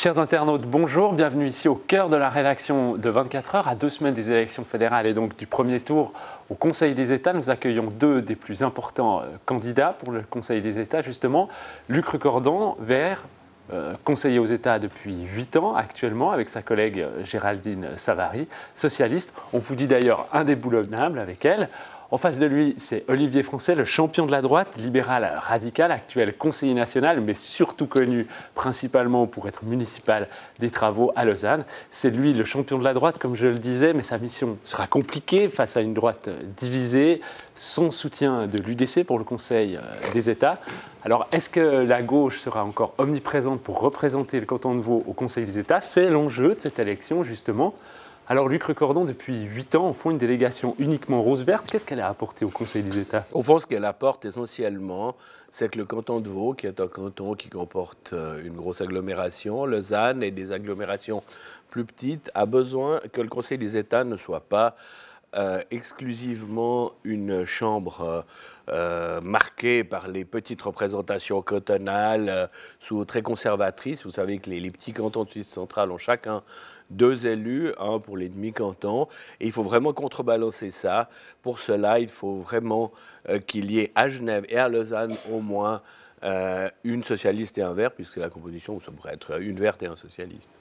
Chers internautes, bonjour, bienvenue ici au cœur de la rédaction de 24 heures, à 2 semaines des élections fédérales et donc du premier tour au Conseil des États. Nous accueillons deux des plus importants candidats pour le Conseil des États, justement. Luc Recordon, vert, conseiller aux États depuis 8 ans actuellement, avec sa collègue Géraldine Savary, socialiste. On vous dit d'ailleurs indéboulonnable avec elle. En face de lui, c'est Olivier Français, le champion de la droite, libéral radical, actuel conseiller national, mais surtout connu principalement pour être municipal des travaux à Lausanne. C'est lui le champion de la droite, comme je le disais, mais sa mission sera compliquée face à une droite divisée, sans soutien de l'UDC pour le Conseil des États. Alors, est-ce que la gauche sera encore omniprésente pour représenter le canton de Vaud au Conseil des États? C'est l'enjeu de cette élection, justement. Alors, Luc Recordon, depuis 8 ans, on fond une délégation uniquement rose-verte. Qu'est-ce qu'elle a apporté au Conseil des États? Au fond, ce qu'elle apporte essentiellement, c'est que le canton de Vaud, qui est un canton qui comporte une grosse agglomération, Lausanne et des agglomérations plus petites, a besoin que le Conseil des États ne soit pas exclusivement une chambre marquée par les petites représentations cantonales, très conservatrices. Vous savez que les petits cantons de Suisse centrale ont chacun 2 élus, un pour les demi-cantons. Et il faut vraiment contrebalancer ça. Pour cela, il faut vraiment qu'il y ait à Genève et à Lausanne au moins une socialiste et un vert, puisque la composition, ça pourrait être une verte et un socialiste.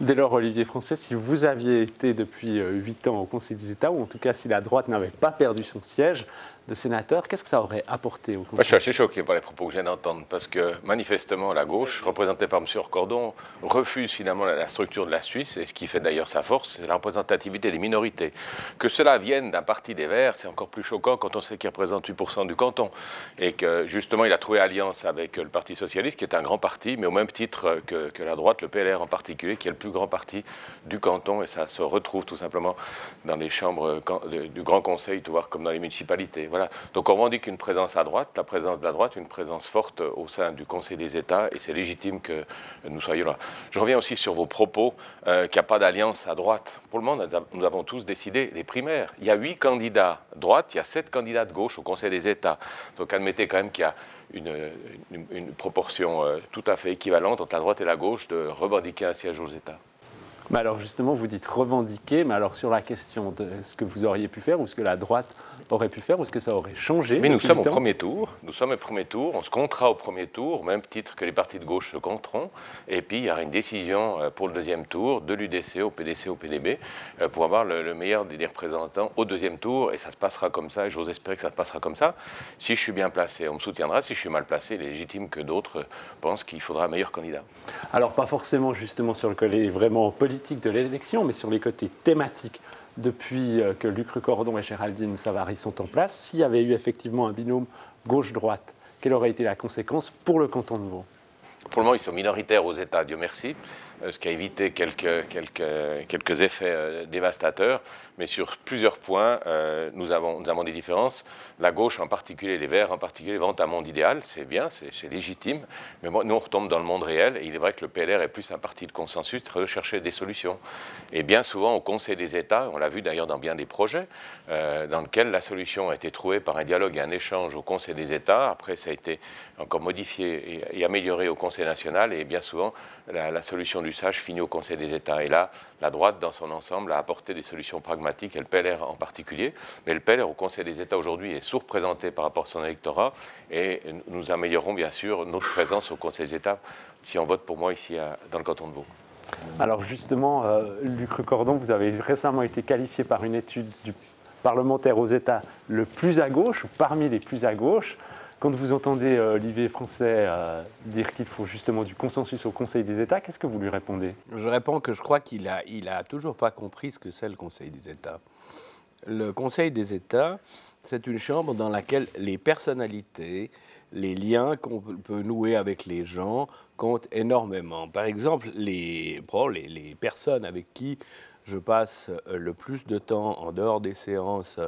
Dès lors, Olivier Français, si vous aviez été depuis 8 ans au Conseil des États, ou en tout cas si la droite n'avait pas perdu son siège de sénateur, qu'est-ce que ça aurait apporté au Conseil? Moi, je suis assez choqué par les propos que je viens d'entendre, parce que manifestement, la gauche, représentée par M. Recordon, refuse finalement la structure de la Suisse, et ce qui fait d'ailleurs sa force, c'est la représentativité des minorités. Que cela vienne d'un parti des Verts, c'est encore plus choquant quand on sait qu'il représente 8% du canton, et que justement, il a trouvé alliance avec le Parti socialiste, qui est un grand parti, mais au même titre que la droite, le PLR en particulier, qui est le plus grand parti du canton, et ça se retrouve tout simplement dans les chambres du Grand Conseil, tout voir comme dans les municipalités. Voilà. Donc on revendique une présence à droite, la présence de la droite, une présence forte au sein du Conseil des États, et c'est légitime que nous soyons là. Je reviens aussi sur vos propos qu'il n'y a pas d'alliance à droite. Pour le moment, nous avons tous décidé des primaires. Il y a 8 candidats droite, il y a 7 candidats de gauche au Conseil des États. Donc admettez quand même qu'il y a une proportion tout à fait équivalente entre la droite et la gauche de revendiquer un siège aux États. Mais alors justement, vous dites revendiquer, mais alors sur la question de ce que vous auriez pu faire, ou ce que la droite aurait pu faire, ou ce que ça aurait changé? Mais nous sommes au premier tour, on se comptera au premier tour, au même titre que les partis de gauche se compteront, et puis il y aura une décision pour le deuxième tour de l'UDC au PDC, au PDB, pour avoir le meilleur des représentants au deuxième tour, et ça se passera comme ça, et j'ose espérer que ça se passera comme ça. Si je suis bien placé, on me soutiendra, si je suis mal placé, il est légitime que d'autres pensent qu'il faudra un meilleur candidat. Alors pas forcément justement sur le côté vraiment politique de l'élection, mais sur les côtés thématiques. Depuis que Luc Recordon et Géraldine Savary sont en place, s'il y avait eu effectivement un binôme gauche-droite, quelle aurait été la conséquence pour le canton de Vaud? Pour le moment, ils sont minoritaires aux États, Dieu merci, ce qui a évité quelques effets dévastateurs. Mais sur plusieurs points, nous avons des différences. La gauche en particulier, les Verts en particulier, vantent un monde idéal, c'est bien, c'est légitime. Mais bon, nous, on retombe dans le monde réel. Et il est vrai que le PLR est plus un parti de consensus, de rechercher des solutions. Et bien souvent, au Conseil des États, on l'a vu d'ailleurs dans bien des projets, dans lesquels la solution a été trouvée par un dialogue et un échange au Conseil des États. Après, ça a été encore modifié et amélioré au Conseil national. Et bien souvent, la solution du sage finit au Conseil des États. Et là, la droite, dans son ensemble, a apporté des solutions pragmatiques, et le PLR en particulier. Mais le PLR au Conseil des États aujourd'hui est sous-représenté par rapport à son électorat, et nous améliorons bien sûr notre présence au Conseil des États si on vote pour moi ici dans le canton de Vaud. Alors justement, Luc Recordon, vous avez récemment été qualifié par une étude du parlementaire aux États le plus à gauche, ou parmi les plus à gauche. Quand vous entendez Olivier Français dire qu'il faut justement du consensus au Conseil des États, qu'est-ce que vous lui répondez? Je réponds que je crois qu'il a toujours pas compris ce que c'est le Conseil des États. Le Conseil des États, c'est une chambre dans laquelle les personnalités, les liens qu'on peut nouer avec les gens comptent énormément. Par exemple, les personnes avec qui je passe le plus de temps en dehors des séances,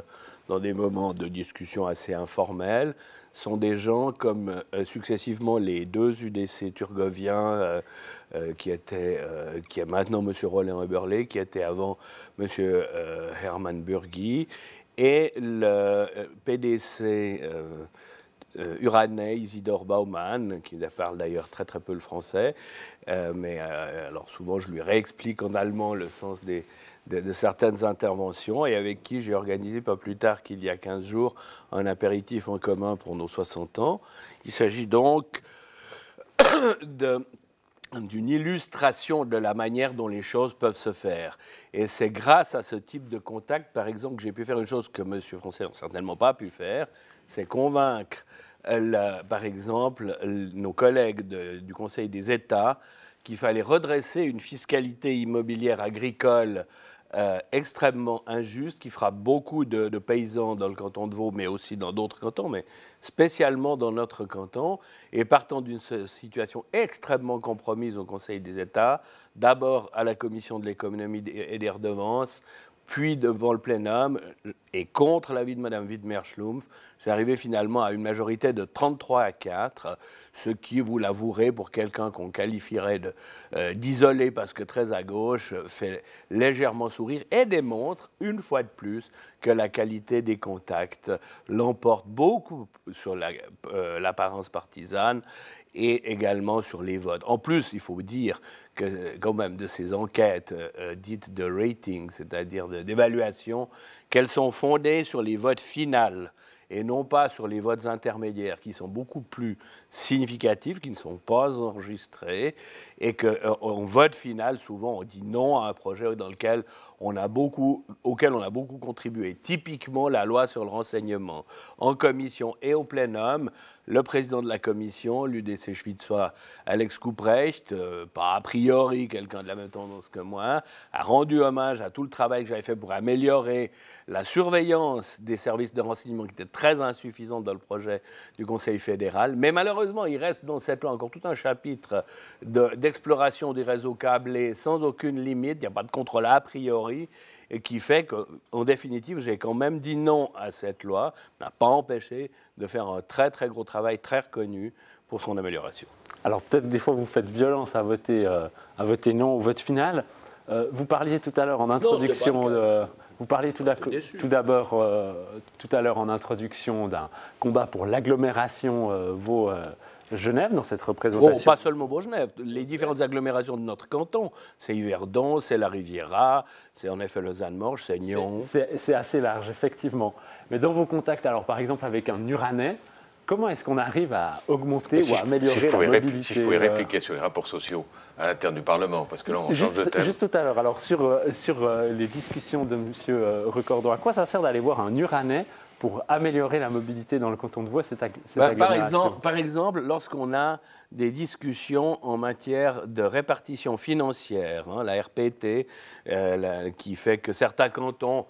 dans des moments de discussion assez informels, sont des gens comme successivement les 2 UDC turgoviens, qui est maintenant M. Roland Eberle, qui était avant M. Hermann Burgi, et le PDC Uranais, Isidore Baumann, qui parle d'ailleurs très très peu le français, mais alors souvent je lui réexplique en allemand le sens de certaines interventions, et avec qui j'ai organisé pas plus tard qu'il y a 15 jours un apéritif en commun pour nos 60 ans. Il s'agit donc d'une illustration de la manière dont les choses peuvent se faire. Et c'est grâce à ce type de contact, par exemple, que j'ai pu faire une chose que M. Français n'a certainement pas pu faire, c'est convaincre, par exemple, nos collègues du Conseil des États qu'il fallait redresser une fiscalité immobilière agricole extrêmement injuste, qui fera beaucoup de paysans dans le canton de Vaud, mais aussi dans d'autres cantons, mais spécialement dans notre canton, et partant d'une situation extrêmement compromise au Conseil des États, d'abord à la Commission de l'économie et des redevances, puis devant le plénum, et contre l'avis de Mme Widmer-Schlumpf, c'est arrivé finalement à une majorité de 33 à 4, ce qui, vous l'avouerez, pour quelqu'un qu'on qualifierait d'isolé parce que très à gauche, fait légèrement sourire et démontre, une fois de plus, que la qualité des contacts l'emporte beaucoup sur l'apparence partisane et également sur les votes. En plus, il faut dire que, quand même, de ces enquêtes dites de rating, c'est-à-dire d'évaluation, qu'elles sont fondées sur les votes finaux et non pas sur les votes intermédiaires, qui sont beaucoup plus significatifs, qui ne sont pas enregistrés, et qu'en vote final, souvent, on dit non à un projet auquel on a beaucoup contribué. Typiquement, la loi sur le renseignement. En commission et au plénum, le président de la commission, l'UDC Schwyzois, Alex Couprecht, pas a priori quelqu'un de la même tendance que moi, a rendu hommage à tout le travail que j'avais fait pour améliorer la surveillance des services de renseignement, qui était très insuffisante dans le projet du Conseil fédéral. Mais malheureusement, il reste dans cette loi encore tout un chapitre d'exploration des réseaux câblés sans aucune limite, il n'y a pas de contrôle a priori, et qui fait qu'en définitive, j'ai quand même dit non à cette loi, n'a pas empêché de faire un très très gros travail très reconnu pour son amélioration. Alors peut-être des fois vous faites violence à voter non au vote final. Vous parliez tout à l'heure en introduction vous parliez tout d'abord tout à l'heure en introduction d'un combat pour l'agglomération Vaud-Genève dans cette représentation. Bon, pas seulement Vaud-Genève, les différentes agglomérations de notre canton. C'est Yverdon, c'est la Riviera, c'est en effet Lausanne-Morges, c'est Nyon. C'est assez large, effectivement. Mais dans vos contacts, alors par exemple avec un Uranais, comment est-ce qu'on arrive à augmenter ou à améliorer la mobilité Si je pouvais répliquer sur les rapports sociaux à l'intérieur du Parlement, parce que là, on change de thème. Juste tout à l'heure, alors sur les discussions de M. Recordon, à quoi ça sert d'aller voir un Uranais pour améliorer la mobilité dans le canton de Vaud, cette agglomération? Par exemple, lorsqu'on a des discussions en matière de répartition financière, la RPT, qui fait que certains cantons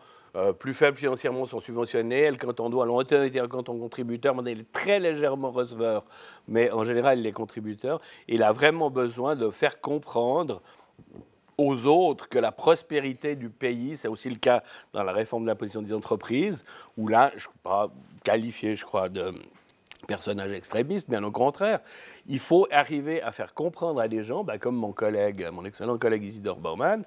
plus faibles financièrement sont subventionnés, et le canton de Vaud, alors on était un canton contributeur, mais il est très légèrement receveur, mais en général il est contributeur. Il a vraiment besoin de faire comprendre aux autres que la prospérité du pays, c'est aussi le cas dans la réforme de l'imposition des entreprises, où là, je ne suis pas qualifié, je crois, de personnage extrémiste, bien au contraire. Il faut arriver à faire comprendre à des gens, comme mon excellent collègue Isidore Baumann,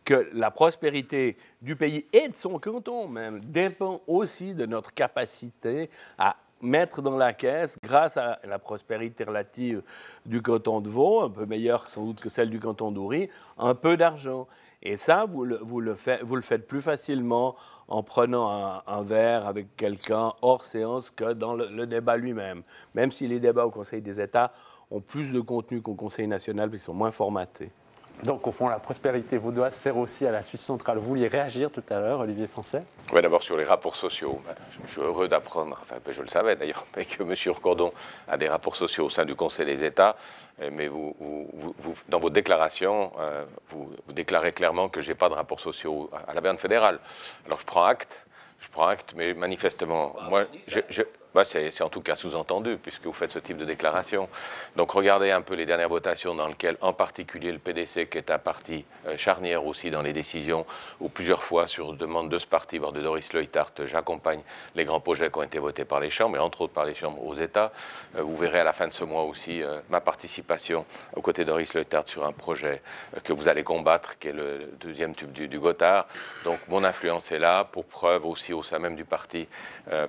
que la prospérité du pays et de son canton même dépend aussi de notre capacité à mettre dans la caisse, grâce à la prospérité relative du canton de Vaud, un peu meilleure sans doute que celle du canton d'Oury, un peu d'argent. Et ça, vous le faites plus facilement en prenant un verre avec quelqu'un hors séance que dans le débat lui-même. Même si les débats au Conseil des États ont plus de contenu qu'au Conseil national, parce qu'ils sont moins formatés. Donc, au fond, la prospérité vaudoise sert aussi à la Suisse centrale. Vous vouliez réagir tout à l'heure, Olivier Français? Oui, d'abord sur les rapports sociaux. Je suis heureux d'apprendre, enfin, je le savais d'ailleurs, que M. Recordon a des rapports sociaux au sein du Conseil des États. Mais vous, dans vos déclarations, vous déclarez clairement que je n'ai pas de rapports sociaux à la Berne fédérale. Alors, je prends acte, mais manifestement, moi, c'est en tout cas sous-entendu, puisque vous faites ce type de déclaration. Donc regardez un peu les dernières votations dans lesquelles, en particulier le PDC, qui est un parti charnière aussi dans les décisions, où plusieurs fois, sur demande de ce parti, voire de Doris Leuthard, j'accompagne les grands projets qui ont été votés par les chambres, et entre autres par les chambres aux États. Vous verrez à la fin de ce mois aussi ma participation aux côtés de Doris Leuthard sur un projet que vous allez combattre, qui est le deuxième tube du Gothard. Donc mon influence est là, pour preuve aussi au sein même du parti,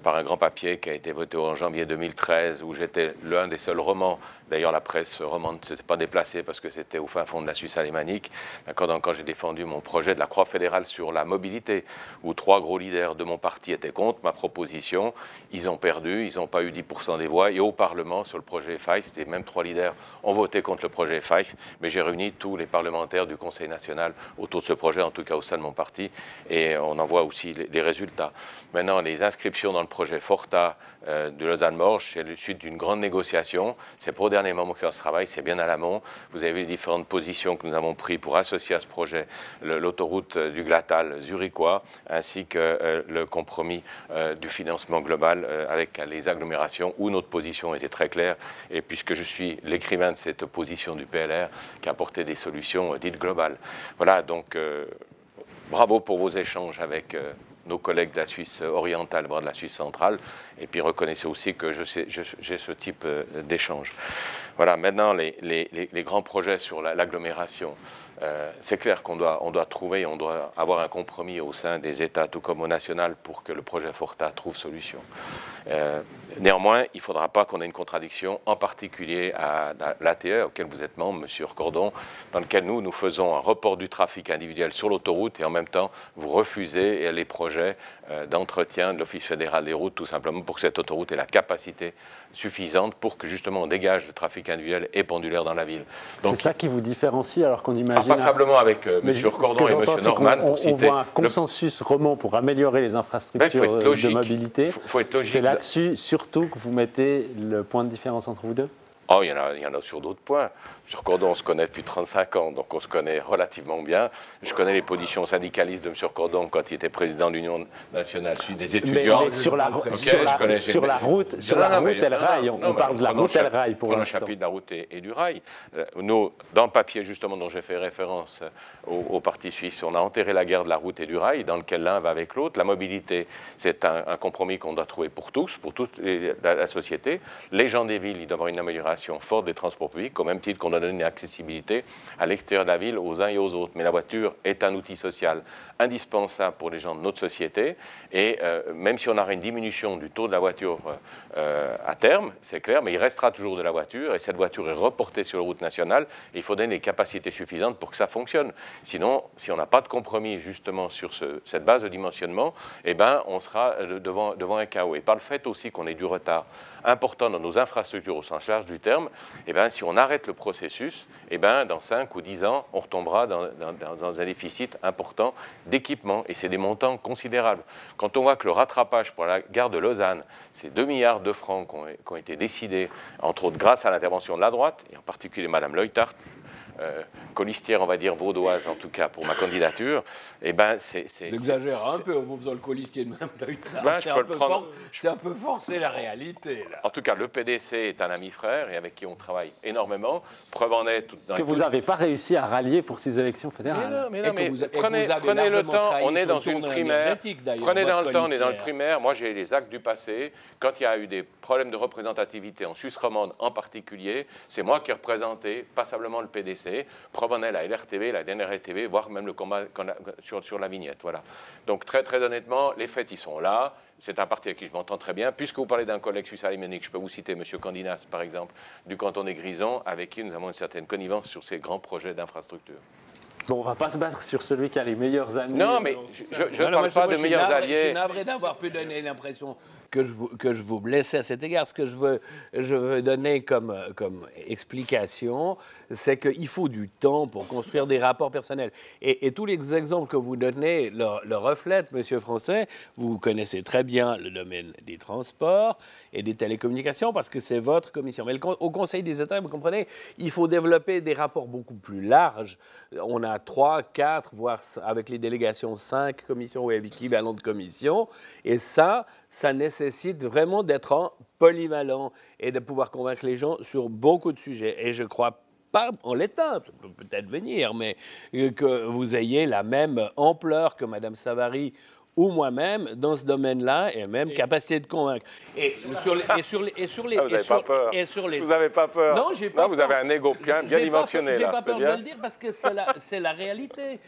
par un grand papier qui a été voté en janvier 2013, où j'étais l'un des seuls romans. D'ailleurs, la presse romande ne s'était pas déplacée parce que c'était au fin fond de la Suisse alémanique. Donc, quand j'ai défendu mon projet de la Croix fédérale sur la mobilité, où 3 gros leaders de mon parti étaient contre ma proposition, ils ont perdu, ils n'ont pas eu 10% des voix. Et au Parlement, sur le projet FIFE, c'était même 3 leaders ont voté contre le projet FIFE. Mais j'ai réuni tous les parlementaires du Conseil national autour de ce projet, en tout cas au sein de mon parti. Et on en voit aussi les résultats. Maintenant, les inscriptions dans le projet Forta de Lausanne-Morges, c'est la suite d'une grande négociation. C'est pour le dernier moment que ce travail, c'est bien à l'amont. Vous avez vu les différentes positions que nous avons prises pour associer à ce projet l'autoroute du Glattal zurichois, ainsi que le compromis du financement global avec les agglomérations, où notre position était très claire. Et puisque je suis l'écrivain de cette position du PLR, qui a apporté des solutions dites globales. Voilà, donc bravo pour vos échanges avec nos collègues de la Suisse orientale, voire de la Suisse centrale, et puis reconnaissez aussi que j'ai ce type d'échange. Voilà, maintenant, les grands projets sur l'agglomération. C'est clair qu'on doit trouver, on doit avoir un compromis au sein des États, tout comme au national, pour que le projet Forta trouve solution. Néanmoins, il ne faudra pas qu'on ait une contradiction, en particulier à l'ATE, auquel vous êtes membre, M. Cordon, dans lequel nous faisons un report du trafic individuel sur l'autoroute et en même temps, vous refusez les projets d'entretien de l'Office fédéral des routes, tout simplement pour que cette autoroute ait la capacité suffisante pour que justement on dégage le trafic individuel et pendulaire dans la ville. C'est ça qui vous différencie alors qu'on imagine... Passablement avec M. Cordon et M. Norman, pour citer... On voit un consensus roman pour améliorer les infrastructures de mobilité. Faut être logique. C'est là-dessus surtout que vous mettez le point de différence entre vous deux? Oh, il y en a sur d'autres points. M. Cordon, on se connaît depuis 35 ans, donc on se connaît relativement bien. Je connais les positions syndicalistes de M. Cordon quand il était président de l'Union nationale suisse des étudiants. Mais sur la route, El Rail, on parle de la route El Rail pour l'instant. Le chapitre de la route et du rail. Nous, dans le papier justement dont j'ai fait référence au Parti suisse, on a enterré la guerre de la route et du rail, dans lequel l'un va avec l'autre. La mobilité, c'est un compromis qu'on doit trouver pour tous, pour toute la société. Les gens des villes, ils doivent avoir une amélioration forte des transports publics, au même titre qu'on doit donner une accessibilité à l'extérieur de la ville aux uns et aux autres. Mais la voiture est un outil social indispensable pour les gens de notre société. Et même si on aura une diminution du taux de la voiture à terme, c'est clair, mais il restera toujours de la voiture. Et cette voiture est reportée sur les routes nationales. Et il faut donner les capacités suffisantes pour que ça fonctionne. Sinon, si on n'a pas de compromis justement sur cette base de dimensionnement, eh ben, on sera devant un chaos. Et par le fait aussi qu'on ait du retard important dans nos infrastructures au sens large du terme, eh ben, si on arrête le processus, eh ben, dans 5 ou 10 ans, on retombera dans un déficit important d'équipement. Et c'est des montants considérables. Quand on voit que le rattrapage pour la gare de Lausanne, c'est 2 milliards de francs qui ont été décidés, entre autres grâce à l'intervention de la droite, et en particulier Mme Leuthard, colistière, on va dire, vaudoise, en tout cas, pour ma candidature, eh ben, c'est... J'exagère un peu en vous faisant le colistier de Mme Leuthard. Ben, c'est un peu forcé la réalité, là. En tout cas, le PDC est un ami frère et avec qui on travaille énormément. Preuve en est... Que vous n'avez pas réussi à rallier pour ces élections fédérales. Mais prenez le temps, on est dans une primaire. Prenez dans le temps, on est dans le primaire. Moi, j'ai les actes du passé. Quand il y a eu des problèmes de représentativité en Suisse romande en particulier, c'est moi qui ai représenté passablement le PDC. Preuve en est la LRTV, la DNRTV, voire même le combat sur la vignette. Voilà. Donc très, très honnêtement, les faits, ils sont là. C'est un parti avec qui je m'entends très bien. Puisque vous parlez d'un collègue suisse alémanique, je peux vous citer M. Candinas, par exemple, du canton des Grisons, avec qui nous avons une certaine connivence sur ces grands projets d'infrastructure. Bon, on ne va pas se battre sur celui qui a les meilleurs amis. Non, mais je ne parle pas de meilleurs alliés. Je suis navré d'avoir pu donner l'impression que je vous blessais à cet égard. Ce que je veux donner comme explication, c'est qu'il faut du temps pour construire des rapports personnels. Et tous les exemples que vous donnez le reflètent, Monsieur Français. Vous connaissez très bien le domaine des transports et des télécommunications parce que c'est votre commission. Mais au Conseil des États, vous comprenez, il faut développer des rapports beaucoup plus larges. On a 3, 4, voire avec les délégations 5 commissions ou équivalent de commissions. Et ça nécessite vraiment d'être polyvalent et de pouvoir convaincre les gens sur beaucoup de sujets. Et je crois pas en l'état, ça peut peut-être venir, mais que vous ayez la même ampleur que Mme Savary ou moi-même dans ce domaine-là et même capacité de convaincre. Vous n'avez pas peur. Non, j'ai pas peur. Vous avez un ego bien dimensionné. J'ai pas peur de le dire parce que c'est la réalité.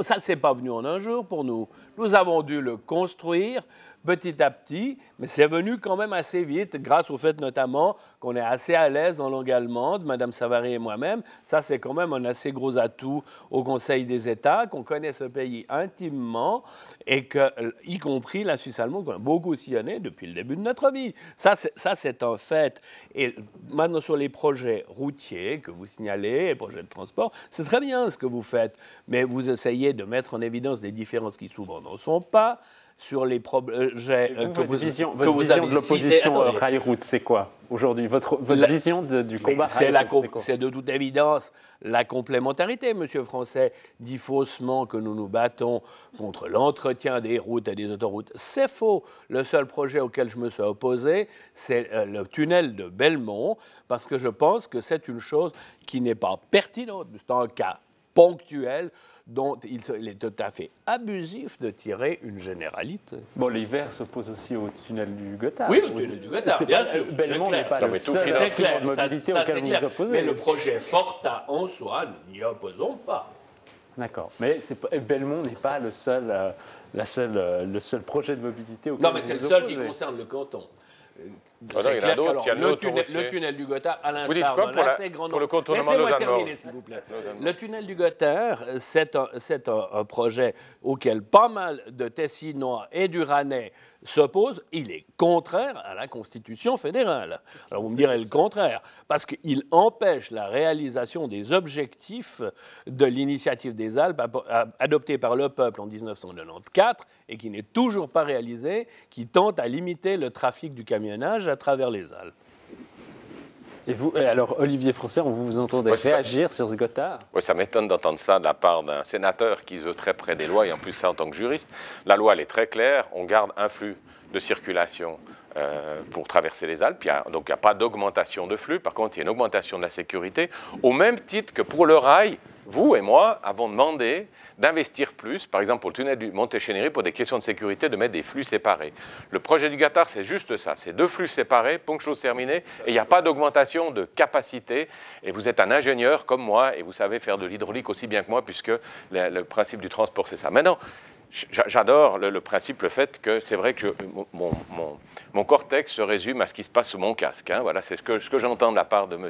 Ça, c'est pas venu en un jour pour nous. Nous avons dû le construire petit à petit, mais c'est venu quand même assez vite, grâce au fait notamment qu'on est assez à l'aise en langue allemande, Mme Savary et moi-même. Ça, c'est quand même un assez gros atout au Conseil des États, qu'on connaît ce pays intimement et que, y compris la Suisse allemande, qu'on a beaucoup sillonné depuis le début de notre vie. Ça, c'est un fait. Et maintenant, sur les projets routiers que vous signalez, les projets de transport, c'est très bien ce que vous faites, mais vous essayez de mettre en évidence des différences qui souvent n'en sont pas. Sur les projets votre vision avez de l'opposition rail-route, c'est quoi aujourd'hui? Votre vision du combat rail-route, c'est de toute évidence la complémentarité. Monsieur Français dit faussement que nous nous battons contre l'entretien des routes et des autoroutes. C'est faux. Le seul projet auquel je me suis opposé, c'est le tunnel de Belmont, parce que je pense que c'est une chose qui n'est pas pertinente. C'est un cas ponctuel dont il est tout à fait abusif de tirer une généralité. Bon, l'hiver s'oppose aussi au tunnel du Gothard. Oui, au tunnel du Gothard, bien sûr. Belmont n'est pas le seul instrument de mobilité auquel vous vous opposez. Mais le projet Forta en soi, nous n'y opposons pas. D'accord. Mais Belmont n'est pas le seul projet de mobilité auquel vous vous opposez. Non, mais c'est le seul qui concerne le canton. C'est clair que le tunnel du Gothard, à l'instar d'un assez grand nombre... Pour le contournement de Lausanne-Nord. Laissez-moi terminer, s'il vous plaît. Le tunnel du Gothard, c'est un projet auquel pas mal de Tessinois et du Rannais s'opposent. Il est contraire à la Constitution fédérale. Alors vous me direz le contraire, parce qu'il empêche la réalisation des objectifs de l'initiative des Alpes adoptée par le peuple en 1994 et qui n'est toujours pas réalisée, qui tente à limiter le trafic du camionnage à travers les Alpes. Et vous, alors Olivier Français, on vous entendait réagir sur ce Gothard? Oui, ça m'étonne d'entendre ça de la part d'un sénateur qui veut très près des lois, et en plus ça en tant que juriste. La loi, elle est très claire, on garde un flux de circulation pour traverser les Alpes, donc il n'y a pas d'augmentation de flux, par contre il y a une augmentation de la sécurité, au même titre que pour le rail. Vous et moi avons demandé d'investir plus, par exemple pour le tunnel du Montéchénéry, pour des questions de sécurité, de mettre des flux séparés. Le projet du Gothard, c'est juste ça, c'est 2 flux séparés, point chose terminée, et il n'y a pas d'augmentation de capacité. Et vous êtes un ingénieur comme moi, et vous savez faire de l'hydraulique aussi bien que moi, puisque le principe du transport, c'est ça. Maintenant, j'adore le principe, le fait que c'est vrai que mon cortex se résume à ce qui se passe sous mon casque. Hein. Voilà, c'est ce que j'entends de la part de M.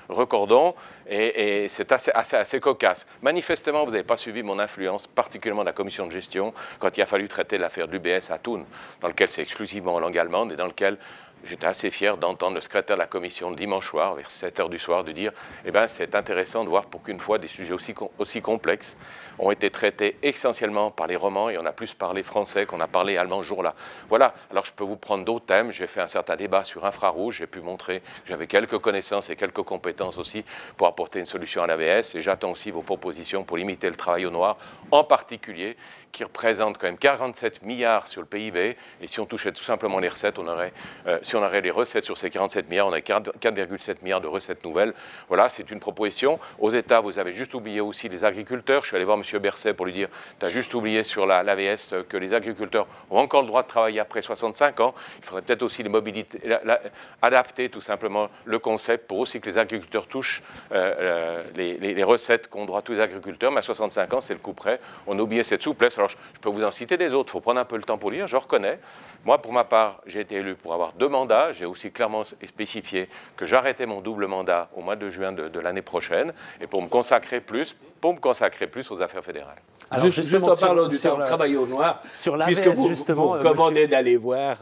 Recordon, et c'est assez cocasse. Manifestement, vous n'avez pas suivi mon influence, particulièrement de la commission de gestion, quand il a fallu traiter l'affaire de l'UBS à Thun, dans lequel c'est exclusivement en langue allemande, et dans lequel j'étais assez fier d'entendre le secrétaire de la commission le dimanche soir, vers 7h du soir, de dire eh ben, c'est intéressant de voir pour qu'une fois des sujets aussi complexes ont été traités essentiellement par les romans, et on a plus parlé français qu'on a parlé allemand ce jour-là. Voilà, alors je peux vous prendre d'autres thèmes, j'ai fait un certain débat sur infrarouge, j'ai pu montrer que j'avais quelques connaissances et quelques compétences aussi pour apporter une solution à l'AVS, et j'attends aussi vos propositions pour limiter le travail au noir, en particulier, qui représente quand même 47 milliards sur le PIB, et si on touchait tout simplement les recettes, si on aurait les recettes sur ces 47 milliards, on a 4,7 milliards de recettes nouvelles. Voilà, c'est une proposition. Aux États, vous avez juste oublié aussi les agriculteurs. Je suis allé voir M. Berset pour lui dire, tu as juste oublié sur l'AVS que les agriculteurs ont encore le droit de travailler après 65 ans. Il faudrait peut-être aussi adapter tout simplement le concept pour aussi que les agriculteurs touchent les recettes qu'ont droit tous les agriculteurs. Mais à 65 ans, c'est le coup près. On a oublié cette souplesse. Alors, je peux vous en citer des autres. Il faut prendre un peu le temps pour lire, je reconnais. Moi, pour ma part, j'ai été élu pour avoir 2 mandats. J'ai aussi clairement spécifié que j'arrêtais mon double mandat au mois de juin de l'année prochaine, et pour me consacrer plus aux affaires fédérales. Alors, juste en parlant du travail au noir, puisque vous recommandez d'aller voir...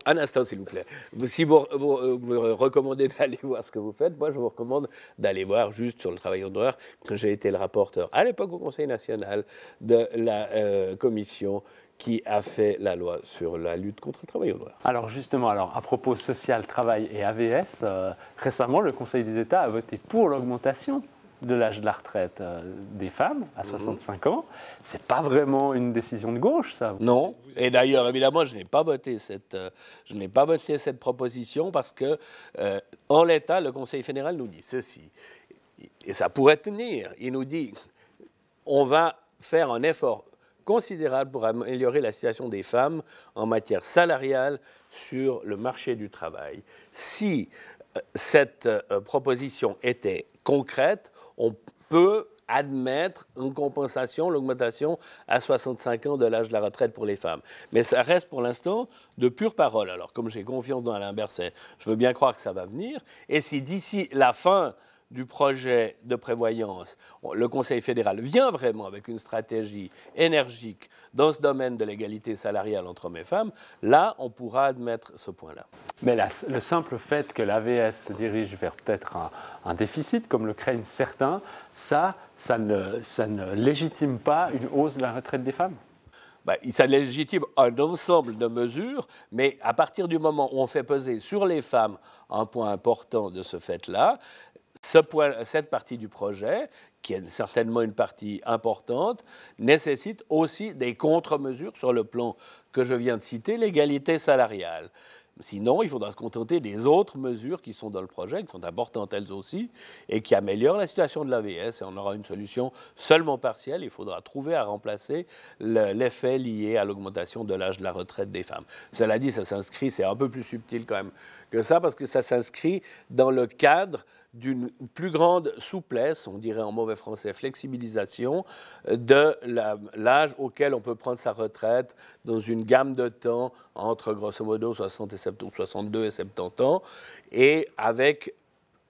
un instant, s'il vous plaît. Si vous me recommandez d'aller voir ce que vous faites, moi, je vous recommande d'aller voir juste sur le travail au noir, que j'ai été le rapporteur à l'époque au Conseil national de la commission qui a fait la loi sur la lutte contre le travail au noir. Alors justement, à propos social, travail et AVS, récemment, le Conseil des États a voté pour l'augmentation de l'âge de la retraite des femmes à 65 ans. C'est pas vraiment une décision de gauche, ça. Non. Et d'ailleurs, évidemment, je n'ai pas voté cette proposition parce que, en l'état, le Conseil fédéral nous dit ceci, et ça pourrait tenir. Il nous dit, on va faire un effort considérable pour améliorer la situation des femmes en matière salariale sur le marché du travail. Si cette proposition était concrète, on peut admettre une compensation, l'augmentation à 65 ans de l'âge de la retraite pour les femmes. Mais ça reste pour l'instant de pure parole. Alors, comme j'ai confiance dans Alain Berset, je veux bien croire que ça va venir. Et si d'ici la fin du projet de prévoyance, le Conseil fédéral vient vraiment avec une stratégie énergique dans ce domaine de l'égalité salariale entre hommes et femmes, là, on pourra admettre ce point-là. Mais là, le simple fait que l'AVS se dirige vers peut-être un déficit, comme le craignent certains, ça ne légitime pas une hausse de la retraite des femmes? Ça légitime un ensemble de mesures, mais à partir du moment où on fait peser sur les femmes un point important de ce fait-là, cette partie du projet, qui est certainement une partie importante, nécessite aussi des contre-mesures sur le plan que je viens de citer, l'égalité salariale. Sinon, il faudra se contenter des autres mesures qui sont dans le projet, qui sont importantes elles aussi, et qui améliorent la situation de l'AVS. Et on aura une solution seulement partielle. Il faudra trouver à remplacer l'effet lié à l'augmentation de l'âge de la retraite des femmes. Cela dit, ça s'inscrit, c'est un peu plus subtil quand même que ça, parce que ça s'inscrit dans le cadre d'une plus grande souplesse, on dirait en mauvais français flexibilisation, de l'âge auquel on peut prendre sa retraite dans une gamme de temps entre grosso modo 60 et 70, 62 et 70 ans, et avec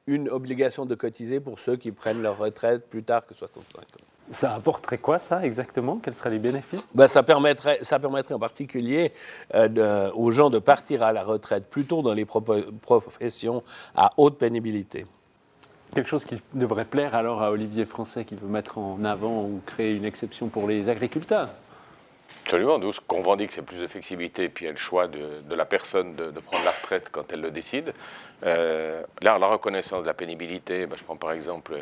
une obligation de cotiser pour ceux qui prennent leur retraite plus tard que 65 ans. Ça apporterait quoi, ça, exactement? Quels seraient les bénéfices? Ça permettrait en particulier aux gens de partir à la retraite plus tôt dans les professions à haute pénibilité. Quelque chose qui devrait plaire alors à Olivier Français, qui veut mettre en avant ou créer une exception pour les agriculteurs. Absolument. Nous, ce qu'on revendique, c'est plus de flexibilité et puis il y a le choix de la personne de prendre la retraite quand elle le décide. Là, la reconnaissance de la pénibilité, je prends par exemple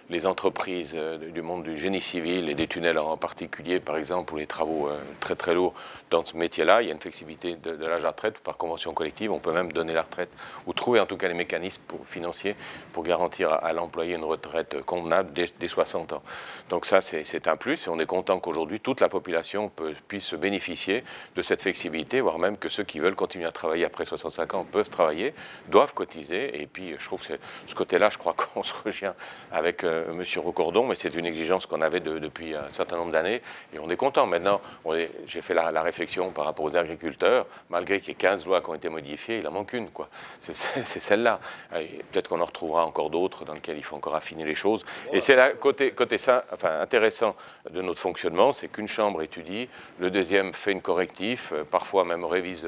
les entreprises du monde du génie civil et des tunnels en particulier, par exemple, ou les travaux très très lourds dans ce métier-là, il y a une flexibilité de l'âge de la retraite par convention collective. On peut même donner la retraite ou trouver en tout cas les mécanismes financiers pour garantir à l'employé une retraite convenable dès 60 ans. Donc ça, c'est un plus et on est content qu'aujourd'hui toute la population puisse bénéficier de cette flexibilité, voire même que ceux qui veulent continuer à travailler après 65 ans peuvent travailler, doivent cotiser. Et puis, je trouve que ce côté-là, je crois qu'on se rejoint avec M. Recordon, mais c'est une exigence qu'on avait depuis un certain nombre d'années. Et on est content. Maintenant, j'ai fait la réflexion par rapport aux agriculteurs. Malgré qu'il y ait 15 lois qui ont été modifiées, il en manque une, quoi. C'est celle-là. Peut-être qu'on en retrouvera encore d'autres dans lesquelles il faut encore affiner les choses. Et c'est le côté intéressant de notre fonctionnement, c'est qu'une chambre étudie, le deuxième fait une correctif, parfois même révise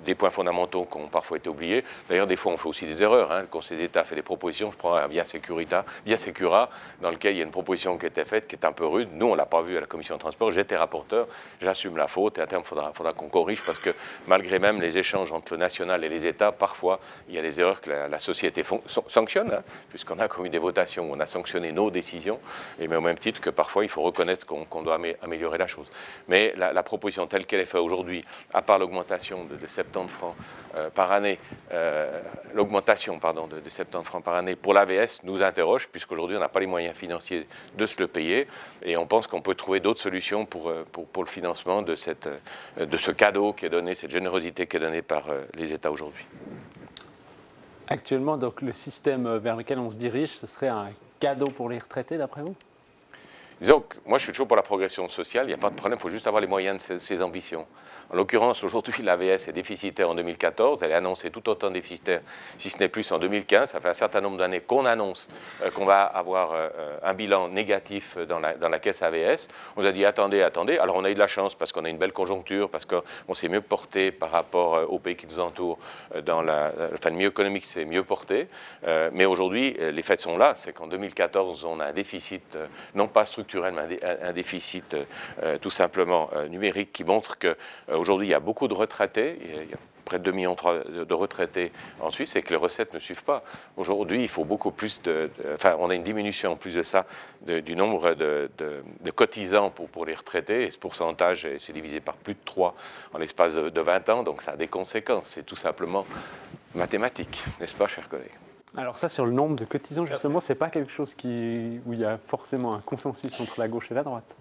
des points fondamentaux qui ont parfois été oubliés. D'ailleurs, des fois, on fait aussi des erreurs. Le Conseil d'État fait des propositions, je prends via Secura, dans lequel il y a une proposition qui était faite, qui est un peu rude. Nous, on ne l'a pas vue à la Commission de transport. J'étais rapporteur, j'assume la faute. Et à terme, il faudra qu'on corrige parce que malgré même les échanges entre le national et les États, parfois, il y a des erreurs que la société sanctionne, puisqu'on a commis des votations où on a sanctionné nos décisions. Mais au même titre que parfois, il faut reconnaître qu'on doit améliorer la chose. Mais la proposition telle qu'elle est faite aujourd'hui, à part l'augmentation de 70 francs par année, l'augmentation de 70 francs par année pour l'AVS nous interroge, puisqu'aujourd'hui, on n'a pas les moyens financiers de se le payer. Et on pense qu'on peut trouver d'autres solutions pour le financement de ce cadeau qui est donné, cette générosité qui est donnée par les États aujourd'hui. Actuellement, donc, le système vers lequel on se dirige, ce serait un cadeau pour les retraités, d'après vous? Disons que moi, je suis toujours pour la progression sociale, il n'y a pas de problème, il faut juste avoir les moyens de ses ambitions. En l'occurrence, aujourd'hui, l'AVS est déficitaire en 2014, elle est annoncée tout autant déficitaire, si ce n'est plus en 2015. Ça fait un certain nombre d'années qu'on annonce qu'on va avoir un bilan négatif dans la caisse AVS. On nous a dit attendez. Alors on a eu de la chance parce qu'on a une belle conjoncture, parce qu'on s'est mieux porté par rapport aux pays qui nous entourent, le milieu économique s'est mieux porté. Mais aujourd'hui, les faits sont là, c'est qu'en 2014, on a un déficit, non pas structurel, mais un déficit tout simplement numérique qui montre que aujourd'hui, il y a beaucoup de retraités, il y a près de 2,3 millions de retraités en Suisse et que les recettes ne suivent pas. Aujourd'hui, il faut beaucoup plus on a une diminution en plus de ça du nombre de cotisants pour les retraités et ce pourcentage s'est divisé par plus de 3 en l'espace de 20 ans, donc ça a des conséquences. C'est tout simplement mathématique, n'est-ce pas, chers collègues? Alors ça, sur le nombre de cotisants, justement, c'est pas quelque chose où il y a forcément un consensus entre la gauche et la droite.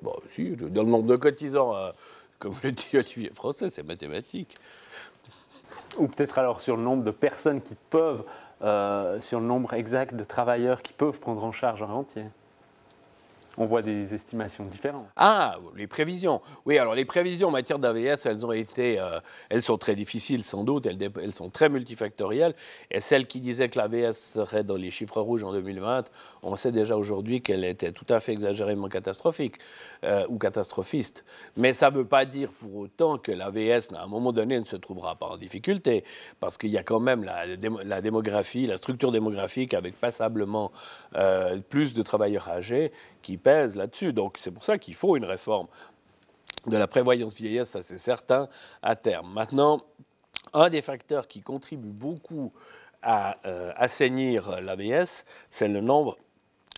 Bon, si, je veux dire, le nombre de cotisants, comme le dit Olivier Français, c'est mathématique. Ou peut-être alors sur le nombre de personnes qui peuvent, sur le nombre exact de travailleurs qui peuvent prendre en charge un rentier. on voit des estimations différentes. Ah, les prévisions. Oui, alors les prévisions en matière d'AVS, elles sont très difficiles sans doute, elles sont très multifactorielles. Et celle qui disait que l'AVS serait dans les chiffres rouges en 2020, on sait déjà aujourd'hui qu'elle était tout à fait exagérément catastrophique ou catastrophiste. Mais ça ne veut pas dire pour autant que l'AVS, à un moment donné, ne se trouvera pas en difficulté, parce qu'il y a quand même la démographie, la structure démographique avec passablement plus de travailleurs âgés qui pèsent là-dessus. Donc c'est pour ça qu'il faut une réforme de la prévoyance vieillesse, ça c'est certain, à terme. Maintenant, un des facteurs qui contribue beaucoup à assainir l'AVS, c'est le nombre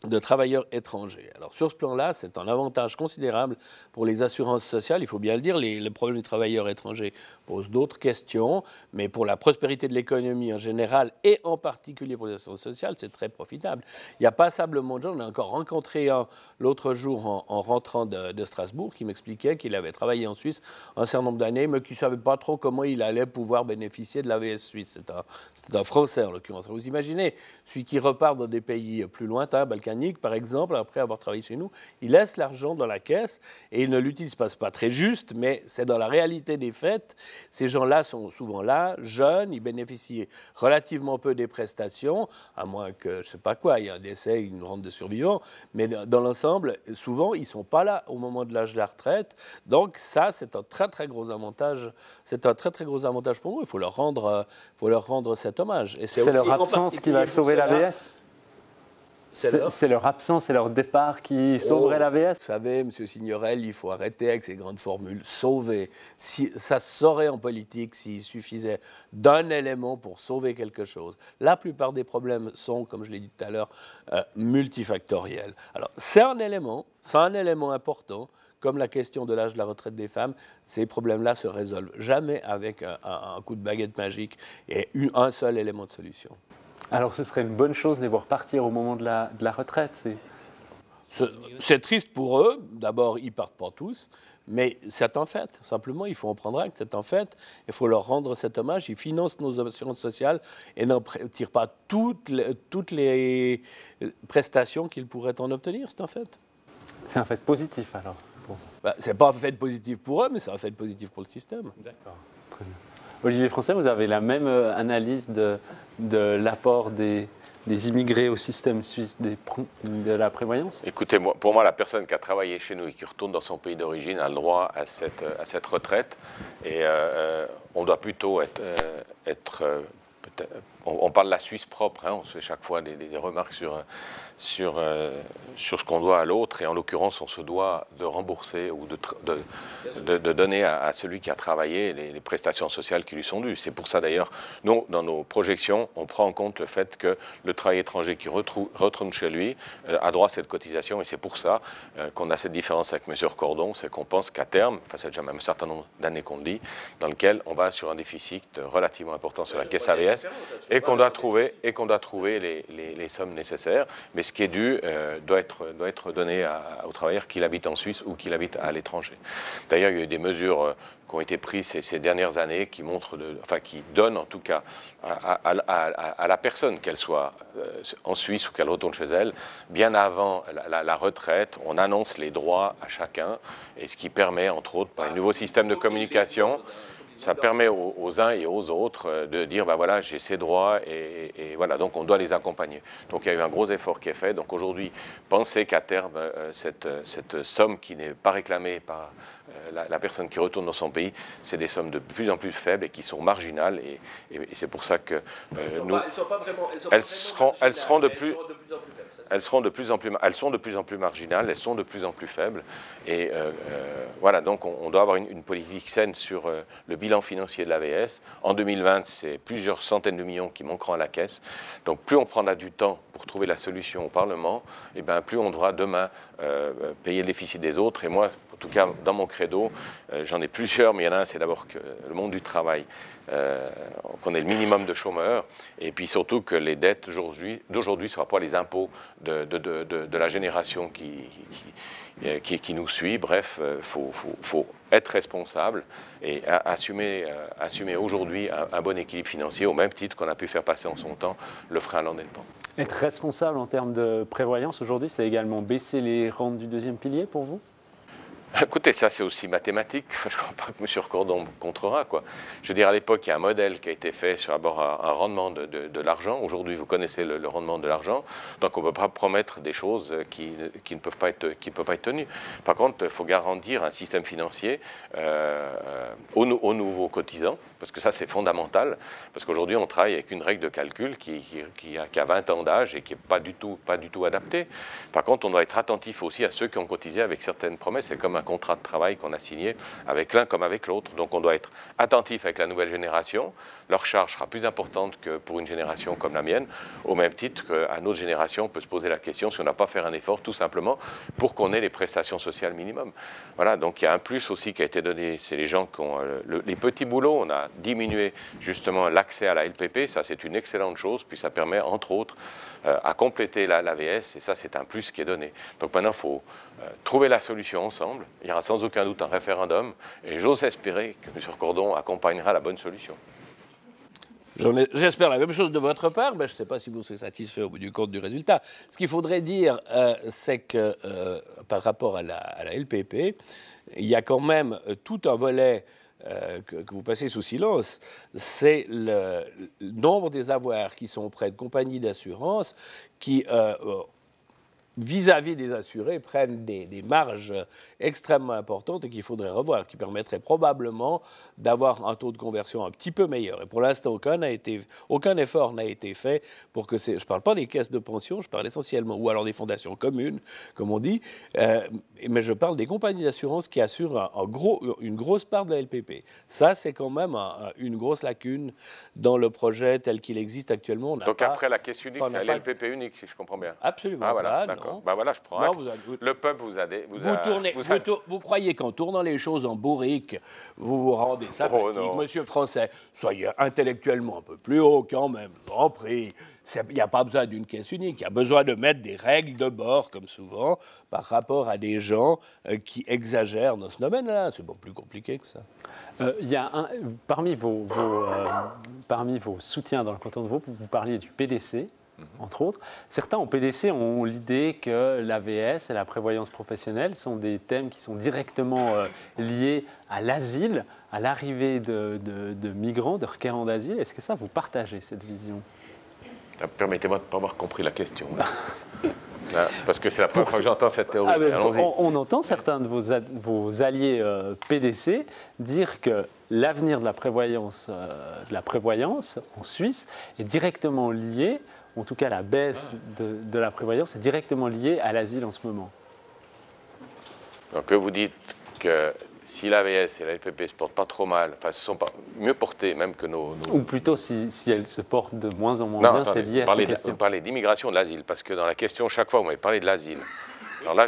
de travailleurs étrangers. Alors sur ce plan-là, c'est un avantage considérable pour les assurances sociales. Il faut bien le dire, le problème des travailleurs étrangers pose d'autres questions, mais pour la prospérité de l'économie en général et en particulier pour les assurances sociales, c'est très profitable. Il n'y a pas passablement de gens. On a encore rencontré un l'autre jour en rentrant de Strasbourg qui m'expliquait qu'il avait travaillé en Suisse un certain nombre d'années, mais qui ne savait pas trop comment il allait pouvoir bénéficier de l'AVS suisse. C'est un Français en l'occurrence. Vous imaginez, celui qui repart dans des pays plus lointains, par exemple, après avoir travaillé chez nous, il laisse l'argent dans la caisse et il ne l'utilise pas. Ce n'est pas très juste, mais c'est dans la réalité des faits. Ces gens-là sont souvent là, jeunes, ils bénéficient relativement peu des prestations, à moins que, je ne sais pas quoi, il y a un décès, une rente de survivant, mais dans l'ensemble, souvent, ils ne sont pas là au moment de l'âge de la retraite. Donc ça, c'est un très, très gros avantage. C'est un très, très gros avantage pour nous. Il faut leur rendre cet hommage. Et c'est leur absence qui va sauver l'AVS. C'est leur absence et leur départ qui sauverait l'AVS. Vous savez, M. Signorel, il faut arrêter avec ces grandes formules. Sauver. Ça se saurait en politique s'il suffisait d'un élément pour sauver quelque chose. La plupart des problèmes sont, comme je l'ai dit tout à l'heure, multifactoriels. Alors, c'est un élément important. Comme la question de l'âge de la retraite des femmes, ces problèmes-là se résolvent jamais avec un coup de baguette magique et un seul élément de solution. Alors ce serait une bonne chose de les voir partir au moment de la retraite. C'est triste pour eux. D'abord, ils ne partent pas tous, mais c'est un fait. Simplement, il faut en prendre acte, c'est un fait. Il faut leur rendre cet hommage. Ils financent nos assurances sociales et n'en tirent pas toutes les prestations qu'ils pourraient en obtenir, c'est un fait. C'est un fait positif alors. Ce n'est pas un fait positif pour eux, mais c'est un fait positif pour le système. D'accord. Très bien. Olivier Français, vous avez la même analyse de l'apport des immigrés au système suisse de la prévoyance? Écoutez, pour moi, la personne qui a travaillé chez nous et qui retourne dans son pays d'origine a le droit à cette retraite. Et on doit plutôt on parle de la Suisse propre, hein, on se fait chaque fois des remarques sur ce qu'on doit à l'autre, et en l'occurrence, on se doit de rembourser ou de donner à celui qui a travaillé les prestations sociales qui lui sont dues. C'est pour ça d'ailleurs, nous, dans nos projections, on prend en compte le fait que le travailleur étranger qui retourne chez lui a droit à cette cotisation, et c'est pour ça qu'on a cette différence avec M. Cordon, c'est qu'on pense qu'à terme, enfin c'est déjà même un certain nombre d'années qu'on le dit, dans lequel on va sur un déficit relativement important sur la caisse AVS, et qu'on doit trouver les sommes nécessaires, mais ce qui est dû doit être donné aux travailleurs qu'il habite en Suisse ou qu'il habite à l'étranger. D'ailleurs, il y a eu des mesures qui ont été prises ces dernières années qui qui donnent en tout cas à la personne, qu'elle soit en Suisse ou qu'elle retourne chez elle, bien avant la retraite, on annonce les droits à chacun, et ce qui permet, entre autres, par un nouveau système de communication, ça permet aux uns et aux autres de dire, ben voilà, j'ai ces droits et voilà, donc on doit les accompagner. Donc il y a eu un gros effort qui est fait. Donc aujourd'hui, pensez qu'à terme, cette somme qui n'est pas réclamée par la personne qui retourne dans son pays, c'est des sommes de plus en plus faibles et qui sont marginales. Et c'est pour ça que elles sont de plus en plus marginales, elles sont de plus en plus faibles. Et voilà, donc on doit avoir une politique saine sur le bilan financier de l'AVS. En 2020, c'est plusieurs centaines de millions qui manqueront à la caisse. Donc plus on prendra du temps pour trouver la solution au Parlement, et bien plus on devra demain payer le déficit des autres. Et moi, en tout cas, dans mon credo, j'en ai plusieurs, mais il y en a un, c'est d'abord que le monde du travail, qu'on ait le minimum de chômeurs, et puis surtout que les dettes d'aujourd'hui ne soient pas les impôts de la génération qui nous suit. Bref, il faut être responsable et assumer aujourd'hui un bon équilibre financier, au même titre qu'on a pu faire passer en son temps le frein à l'endettement. Être responsable en termes de prévoyance aujourd'hui, c'est également baisser les rentes du deuxième pilier pour vous? Écoutez, ça c'est aussi mathématique. Je ne crois pas que M. Recordon me contrera, quoi. Je veux dire, à l'époque, il y a un modèle qui a été fait sur d'abord un rendement de l'argent. Aujourd'hui, vous connaissez le rendement de l'argent. Donc, on ne peut pas promettre des choses qui ne peuvent pas être tenues. Par contre, il faut garantir un système financier aux nouveaux cotisants, parce que ça, c'est fondamental. Parce qu'aujourd'hui, on travaille avec une règle de calcul qui a 20 ans d'âge et qui n'est pas du tout adaptée. Par contre, on doit être attentif aussi à ceux qui ont cotisé avec certaines promesses. C'est comme un contrat de travail qu'on a signé avec l'un comme avec l'autre. Donc on doit être attentif avec la nouvelle génération. Leur charge sera plus importante que pour une génération comme la mienne, au même titre qu'à notre génération, on peut se poser la question si on n'a pas fait un effort tout simplement pour qu'on ait les prestations sociales minimum. Voilà, donc il y a un plus aussi qui a été donné, c'est les gens qui ont les petits boulots. On a diminué justement l'accès à la LPP, ça c'est une excellente chose, puis ça permet entre autres à compléter l'AVS, et ça c'est un plus qui est donné. Donc maintenant il faut trouver la solution ensemble. Il y aura sans aucun doute un référendum et j'ose espérer que M. Recordon accompagnera la bonne solution. J'espère la même chose de votre part, mais je ne sais pas si vous serez satisfait au bout du compte du résultat. Ce qu'il faudrait dire, c'est que par rapport à la LPP, il y a quand même tout un volet que vous passez sous silence, c'est le nombre des avoirs qui sont auprès de compagnies d'assurance qui, vis-à-vis des assurés, prennent des marges extrêmement importantes et qu'il faudrait revoir, qui permettraient probablement d'avoir un taux de conversion un petit peu meilleur. Et pour l'instant, aucun effort n'a été fait pour que je ne parle pas des caisses de pension, je parle essentiellement, ou alors des fondations communes, comme on dit, mais je parle des compagnies d'assurance qui assurent une grosse part de la LPP. Ça, c'est quand même une grosse lacune dans le projet tel qu'il existe actuellement. Donc après, la caisse unique, c'est la LPP unique, si je comprends bien. Absolument ah, voilà, pas, d'accord. non. Ben voilà, je prends acte. Le peuple vous croyez qu'en tournant les choses en bourrique, vous rendez sympathique. Monsieur Français, soyez intellectuellement un peu plus haut quand même, je vous en prie. Il n'y a pas besoin d'une caisse unique, il y a besoin de mettre des règles de bord, comme souvent, par rapport à des gens qui exagèrent dans ce domaine-là. C'est beaucoup plus compliqué que ça. Il y a parmi vos soutiens dans le canton de Vaud, vous parliez du PDC, entre autres. Certains au PDC ont l'idée que l'AVS et la prévoyance professionnelle sont des thèmes qui sont directement liés à l'asile, à l'arrivée de migrants, de requérants d'asile. Est-ce que ça, vous partagez cette vision ? Permettez-moi de ne pas avoir compris la question. Là, parce que c'est la première fois que j'entends cette théorie. On entend certains de vos alliés PDC dire que l'avenir de la prévoyance en Suisse est directement lié, en tout cas la baisse de la prévoyance est directement liée à l'asile en ce moment. Donc vous dites que si l'AVS et la LPP se portent pas trop mal, enfin se sont pas mieux portés même que nos... Ou plutôt si elles se portent de moins en moins bien, c'est lié à ces questions. Vous parlez d'immigration, de l'asile, parce que dans la question, chaque fois, vous m'avez parlé de l'asile. Alors là,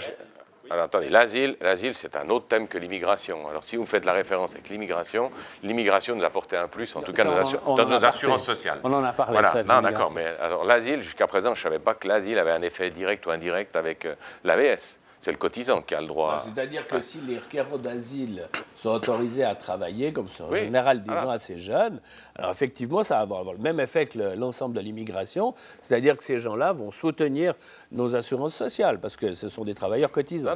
alors attendez, l'asile, c'est un autre thème que l'immigration. Alors si vous faites la référence avec l'immigration nous a apporté un plus, en tout cas dans nos assurances sociales. On en a parlé, voilà. Ça, de non, d'accord, mais alors l'asile, jusqu'à présent, je ne savais pas que l'asile avait un effet direct ou indirect avec l'AVS. C'est le cotisant qui a le droit. C'est-à-dire que si les requérants d'asile sont autorisés à travailler, comme c'est en général des gens assez jeunes, alors effectivement, ça va avoir le même effet que l'ensemble de l'immigration, c'est-à-dire que ces gens-là vont soutenir nos assurances sociales, parce que ce sont des travailleurs cotisants.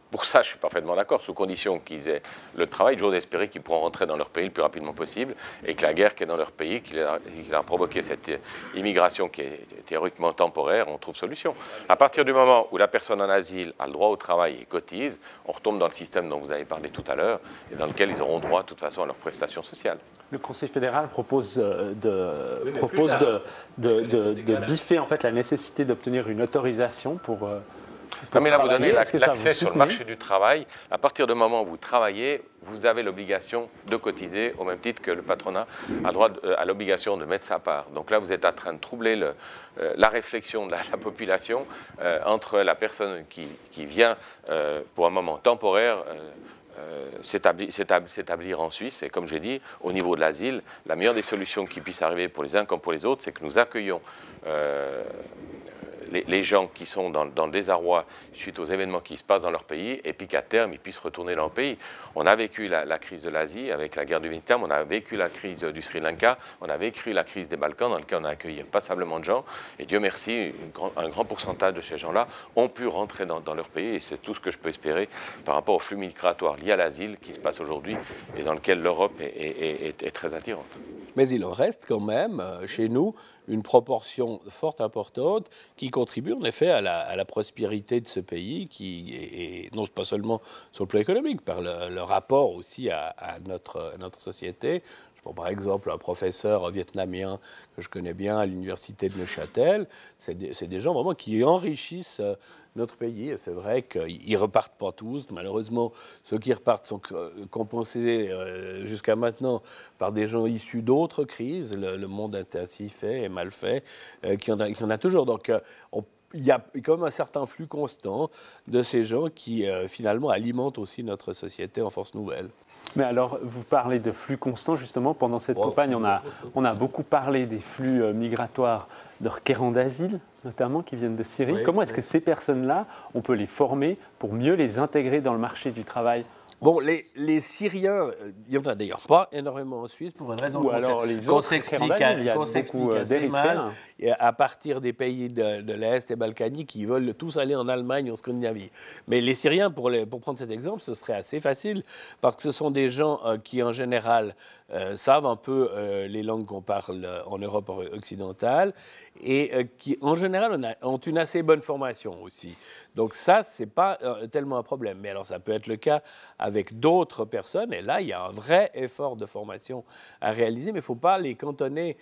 Pour ça, je suis parfaitement d'accord, sous condition qu'ils aient le travail, j'ose espérer qu'ils pourront rentrer dans leur pays le plus rapidement possible et que la guerre qui est dans leur pays, qui a provoqué cette immigration qui est théoriquement temporaire, on trouve solution. À partir du moment où la personne en asile a le droit au travail et cotise, on retombe dans le système dont vous avez parlé tout à l'heure et dans lequel ils auront droit de toute façon à leurs prestations sociales. Le Conseil fédéral propose de biffer en fait la nécessité d'obtenir une autorisation pour non, mais là, vous donnez l'accès sur le marché du travail. À partir du moment où vous travaillez, vous avez l'obligation de cotiser, au même titre que le patronat a l'obligation de mettre sa part. Donc là, vous êtes en train de troubler la réflexion de la population entre la personne qui vient pour un moment temporaire s'établir en Suisse. Et comme j'ai dit, au niveau de l'asile, la meilleure des solutions qui puisse arriver pour les uns comme pour les autres, c'est que nous accueillons les gens qui sont dans le désarroi suite aux événements qui se passent dans leur pays, et puis qu'à terme, ils puissent retourner dans le pays. On a vécu la crise de l'Asie avec la guerre du Vietnam, on a vécu la crise du Sri Lanka, on a vécu la crise des Balkans, dans laquelle on a accueilli passablement de gens, et Dieu merci, un grand pourcentage de ces gens-là ont pu rentrer dans leur pays, et c'est tout ce que je peux espérer par rapport au flux migratoire lié à l'asile qui se passe aujourd'hui, et dans lequel l'Europe est très attirante. Mais il en reste quand même, chez nous, une proportion forte, importante, qui contribue en effet à la prospérité de ce pays, qui est non pas seulement sur le plan économique, par le rapport aussi à notre société. Je prends par exemple un professeur vietnamien que je connais bien à l'université de Neuchâtel. C'est des gens vraiment qui enrichissent notre pays. Et c'est vrai qu'ils ne repartent pas tous. Malheureusement, ceux qui repartent sont compensés jusqu'à maintenant par des gens issus d'autres crises. Le monde est ainsi fait et mal fait, qu'il y en a toujours. Donc, il y a quand même un certain flux constant de ces gens qui, finalement, alimentent aussi notre société en force nouvelle. Mais alors, vous parlez de flux constants, justement. Pendant cette campagne, on a beaucoup parlé des flux migratoires de requérants d'asile, notamment, qui viennent de Syrie. Oui, comment est-ce que ces personnes-là, on peut les former pour mieux les intégrer dans le marché du travail ? Bon, les Syriens, il n'y en a d'ailleurs pas énormément en Suisse, pour une raison qu'on s'explique assez mal. À partir des pays de l'Est et balkaniques, ils veulent tous aller en Allemagne, en Scandinavie. Mais les Syriens, pour prendre cet exemple, ce serait assez facile, parce que ce sont des gens qui, en général, savent un peu les langues qu'on parle en Europe occidentale, et qui, en général, ont une assez bonne formation aussi. Donc ça, ce n'est pas tellement un problème. Mais alors, ça peut être le cas avec d'autres personnes, et là, il y a un vrai effort de formation à réaliser, mais il ne faut pas les cantonner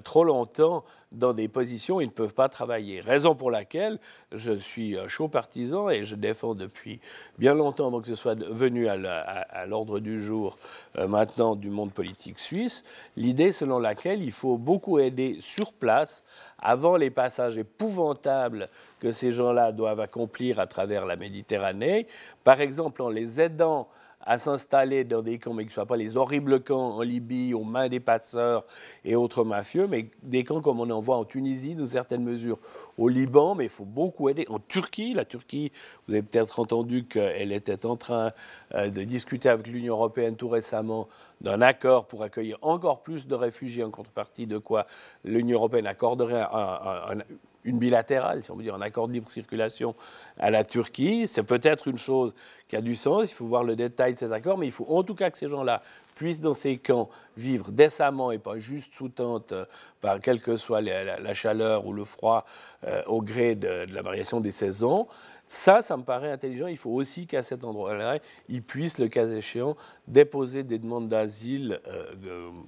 trop longtemps dans des positions où ils ne peuvent pas travailler. Raison pour laquelle je suis chaud partisan, et je défends depuis bien longtemps, avant que ce soit venu à l'ordre du jour maintenant du monde politique suisse, l'idée selon laquelle il faut beaucoup aider sur place, avant les passages épouvantables que ces gens-là doivent accomplir à travers la Méditerranée, par exemple en les aidant à s'installer dans des camps, mais qui ne soient pas les horribles camps en Libye, aux mains des passeurs et autres mafieux, mais des camps comme on en voit en Tunisie, dans certaines mesures, au Liban, mais il faut beaucoup aider. En Turquie, la Turquie, vous avez peut-être entendu qu'elle était en train de discuter avec l'Union européenne tout récemment d'un accord pour accueillir encore plus de réfugiés, en contrepartie de quoi l'Union européenne accorderait une bilatérale, si on veut dire un accord de libre circulation à la Turquie. C'est peut-être une chose qui a du sens, il faut voir le détail de cet accord, mais il faut en tout cas que ces gens-là puissent dans ces camps vivre décemment et pas juste sous tente, par quelle que soit la chaleur ou le froid, au gré de la variation des saisons. Ça me paraît intelligent. Il faut aussi qu'à cet endroit-là, ils puissent, le cas échéant, déposer des demandes d'asile,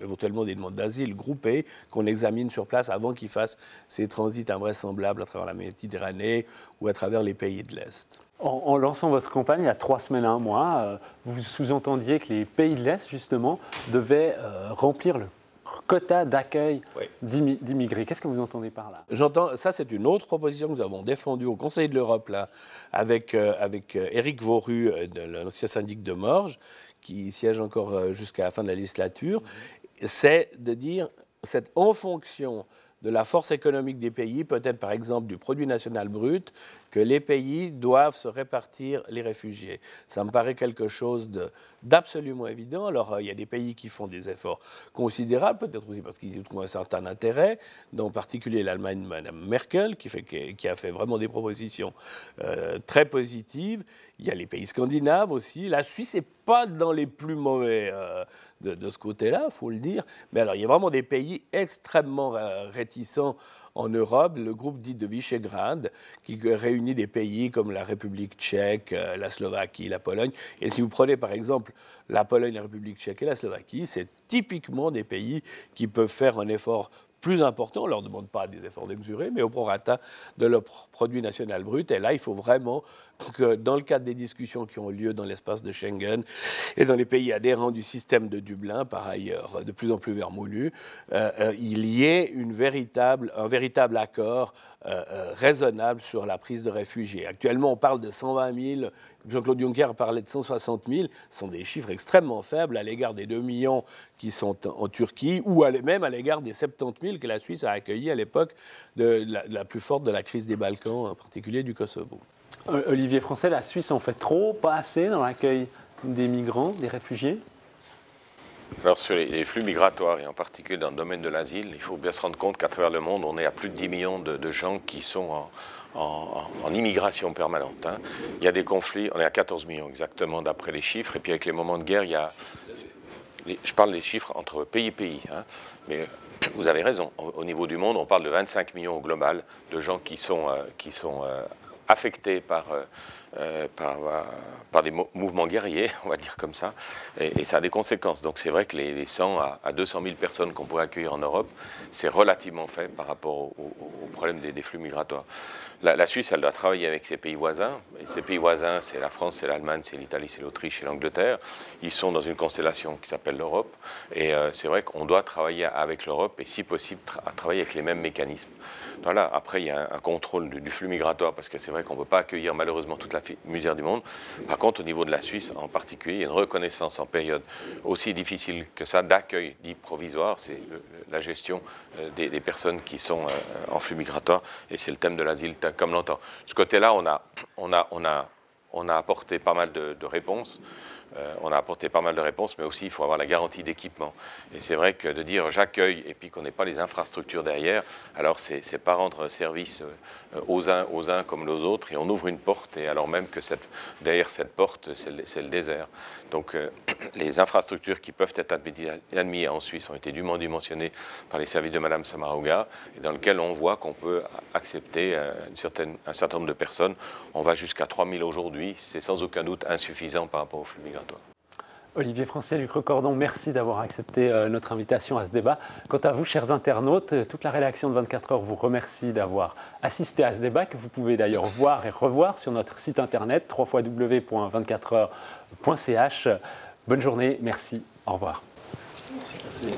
éventuellement des demandes d'asile groupées, qu'on examine sur place avant qu'ils fassent ces transits invraisemblables à travers la Méditerranée ou à travers les pays de l'Est. En lançant votre campagne, il y a 3 semaines, 1 mois, vous sous-entendiez que les pays de l'Est, justement, devaient remplir le quota d'accueil d'immigrés. Qu'est-ce que vous entendez par là ? J'entends, ça c'est une autre proposition que nous avons défendue au Conseil de l'Europe, là, avec Éric Vauru de l'ancien syndic de Morges, qui siège encore jusqu'à la fin de la législature. C'est de dire, c'est en fonction de la force économique des pays, peut-être par exemple du produit national brut, que les pays doivent se répartir les réfugiés. Ça me paraît quelque chose d'absolument évident. Alors, il y a des pays qui font des efforts considérables, peut-être aussi parce qu'ils y trouvent un certain intérêt, en particulier l'Allemagne de Mme Merkel, qui a fait vraiment des propositions très positives. Il y a les pays scandinaves aussi. La Suisse n'est pas dans les plus mauvais de ce côté-là, il faut le dire. Mais alors, il y a vraiment des pays extrêmement réticents en Europe, le groupe dit de Visegrad, qui réunit des pays comme la République tchèque, la Slovaquie, la Pologne. Et si vous prenez par exemple la Pologne, la République tchèque et la Slovaquie, c'est typiquement des pays qui peuvent faire un effort plus important. On ne leur demande pas des efforts démesurés, mais au prorata de leur produit national brut. Et là, il faut vraiment que, dans le cadre des discussions qui ont lieu dans l'espace de Schengen et dans les pays adhérents du système de Dublin, par ailleurs de plus en plus vermoulu, il y ait un véritable accord raisonnable sur la prise de réfugiés. Actuellement, on parle de 120 000. Jean-Claude Juncker parlait de 160 000. Ce sont des chiffres extrêmement faibles à l'égard des 2 millions qui sont en Turquie ou même à l'égard des 70 000 que la Suisse a accueillis à l'époque de la plus forte de la crise des Balkans, en particulier du Kosovo. Olivier Français, la Suisse en fait trop, pas assez dans l'accueil des migrants, des réfugiés? Alors sur les flux migratoires, et en particulier dans le domaine de l'asile, il faut bien se rendre compte qu'à travers le monde, on est à plus de 10 millions de gens qui sont en immigration permanente. Hein. Il y a des conflits, on est à 14 millions exactement d'après les chiffres, et puis avec les moments de guerre, il y a... Je parle des chiffres entre pays et pays, hein, mais vous avez raison, au niveau du monde, on parle de 25 millions au global de gens qui sont affectés par des mouvements guerriers, on va dire comme ça, et ça a des conséquences. Donc c'est vrai que les 100 à 200 000 personnes qu'on pourrait accueillir en Europe, c'est relativement faible par rapport au problème des flux migratoires. La Suisse, elle doit travailler avec ses pays voisins. Et ses pays voisins, c'est la France, c'est l'Allemagne, c'est l'Italie, c'est l'Autriche et l'Angleterre. Ils sont dans une constellation qui s'appelle l'Europe. Et c'est vrai qu'on doit travailler avec l'Europe et, si possible, travailler avec les mêmes mécanismes. Voilà. Après, il y a un contrôle du flux migratoire parce que c'est vrai qu'on ne peut pas accueillir malheureusement toute la misère du monde. Par contre, au niveau de la Suisse en particulier, il y a une reconnaissance en période aussi difficile que ça d'accueil dit provisoire. C'est la gestion des personnes qui sont en flux migratoire et c'est le thème de l'asile comme longtemps. De ce côté-là, on a apporté pas mal de réponses. Mais aussi il faut avoir la garantie d'équipement. Et c'est vrai que de dire j'accueille et puis qu'on n'ait pas les infrastructures derrière, alors c'est pas rendre service aux uns comme aux autres, et on ouvre une porte, et alors même que derrière cette porte, c'est le désert. Donc les infrastructures qui peuvent être admises en Suisse ont été dûment dimensionnées par les services de Mme Sommaruga, et dans lequel on voit qu'on peut accepter un certain nombre de personnes. On va jusqu'à 3 000 aujourd'hui, c'est sans aucun doute insuffisant par rapport au flux migratoire. Olivier Français, Luc Recordon, merci d'avoir accepté notre invitation à ce débat. Quant à vous, chers internautes, toute la rédaction de 24 heures vous remercie d'avoir assisté à ce débat, que vous pouvez d'ailleurs voir et revoir sur notre site internet www.24heures.ch. Bonne journée, merci, au revoir. Merci.